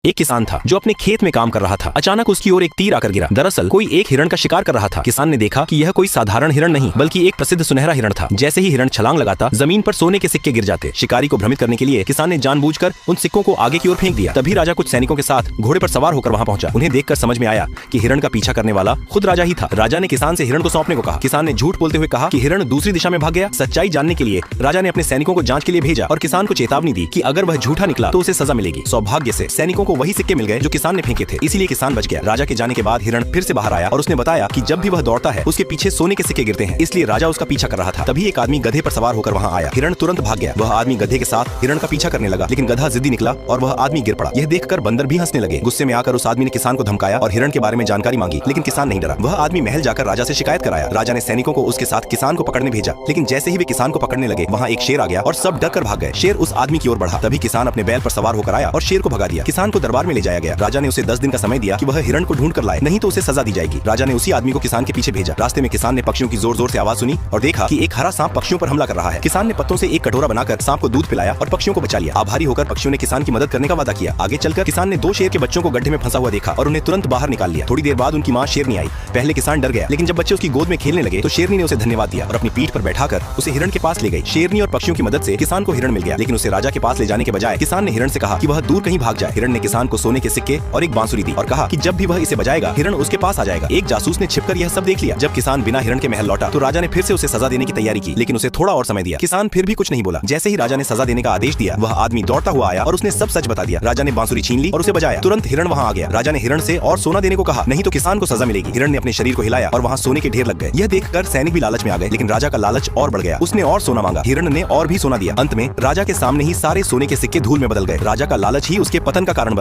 एक किसान था जो अपने खेत में काम कर रहा था। अचानक उसकी ओर एक तीर आकर गिरा। दरअसल कोई एक हिरण का शिकार कर रहा था। किसान ने देखा कि यह कोई साधारण हिरण नहीं बल्कि एक प्रसिद्ध सुनहरा हिरण था। जैसे ही हिरण छलांग लगाता जमीन पर सोने के सिक्के गिर जाते। शिकारी को भ्रमित करने के लिए किसान ने जानबूझकर उन सिक्कों को आगे की ओर फेंक दिया। तभी राजा कुछ सैनिकों के साथ घोड़े पर सवार होकर वहां पहुंचा। उन्हें देखकर समझ में आया कि हिरण का पीछा करने वाला खुद राजा ही था। राजा ने किसान से हिरण को सौंपने को कहा। किसान ने झूठ बोलते हुए कहा कि हिरण दूसरी दिशा में भाग गया। सच्चाई जानने के लिए राजा ने अपने सैनिकों को जांच के लिए भेजा और किसान को चेतावनी दी कि अगर वह झूठा निकला तो उसे सजा मिलेगी। सौभाग्य से सैनिकों को वही सिक्के मिल गए जो किसान ने फेंके थे, इसीलिए किसान बच गया। राजा के जाने के बाद हिरण फिर से बाहर आया और उसने बताया कि जब भी वह दौड़ता है उसके पीछे सोने के सिक्के गिरते हैं, इसलिए राजा उसका पीछा कर रहा था। तभी एक आदमी गधे पर सवार होकर वहां आया। हिरण तुरंत भाग गया। वह आदमी गधे के साथ हिरण का पीछा करने लगा, लेकिन गधा जिद्दी निकला और वह आदमी गिर पड़ा। यह देखकर बंदर भी हंसने लगे। गुस्से में आकर उस आदमी ने किसान को धमकाया और हिरण के बारे में जानकारी मांगी, लेकिन किसान नहीं डरा। वह आदमी महल जाकर राजा से शिकायत कराया। राजा ने सैनिकों को उसके साथ किसान को पकड़ने भेजा, लेकिन जैसे ही वे किसान को पकड़ने लगे वहाँ एक शेर आ गया और सब डरकर भाग गए। शेर उस आदमी की ओर बढ़ा। तभी किसान अपने बैल पर सवार होकर आया और शेर को भगा दिया। किसान को दरबार में ले जाया गया। राजा ने उसे 10 दिन का समय दिया कि वह हिरण को ढूंढ कर लाए, नहीं तो उसे सजा दी जाएगी। राजा ने उसी आदमी को किसान के पीछे भेजा। रास्ते में किसान ने पक्षियों की जोर जोर से आवाज सुनी और देखा कि एक हरा सांप पक्षियों पर हमला कर रहा है। किसान ने पत्तों से एक कटोरा बनाकर सांप को दूध पिलाया और पक्षियों को बचा लिया। आभारी होकर पक्षियों ने किसान की मदद करने का वादा किया। आगे चलकर किसान ने 2 शेर के बच्चों को गड्ढे में फंसा हुआ देखा और उन्हें तुरंत बाहर निकाल लिया। थोड़ी देर बाद उनकी माँ शेरनी आई। पहले किसान डर गया, लेकिन जब बच्चे उसकी गोद में खेलने लगे तो शेरनी ने उसे धन्यवाद दिया और अपनी पीठ पर बैठाकर उसे हिरण के पास ले गई। शेरनी और पक्षियों की मदद से किसान को हिरण मिल गया, लेकिन उसे राजा के पास ले जाने के बजाय किसान ने हिरण से कहा कि वह दूर कहीं भाग जाए। हिरण ने किसान को सोने के सिक्के और एक बांसुरी दी और कहा कि जब भी वह इसे बजाएगा हिरण उसके पास आ जाएगा। एक जासूस ने छिपकर यह सब देख लिया। जब किसान बिना हिरण के महल लौटा तो राजा ने फिर से उसे सजा देने की तैयारी की, लेकिन उसे थोड़ा और समय दिया। किसान फिर भी कुछ नहीं बोला। जैसे ही राजा ने सजा देने का आदेश दिया वह आदमी दौड़ता हुआ आया और उसने सब सच बता दिया। राजा ने बांसुरी छीन ली और उसे बजाया। तुरंत हिरण वहाँ आ गया। राजा ने हिरण से और सोना देने को कहा, नहीं तो किसान को सजा मिलेगी। हिरण ने अपने शरीर को हिलाया और वहाँ सोने के ढेर लग गए। यह देखकर सैनिक भी लालच में आ गए, लेकिन राजा का लालच और बढ़ गया। उसने और सोना मांगा। हिरण ने और भी सोना दिया। अंत में राजा के सामने ही सारे सोने के सिक्के धूल में बदल गए। राजा का लालच ही उसके पतन का कारण बना।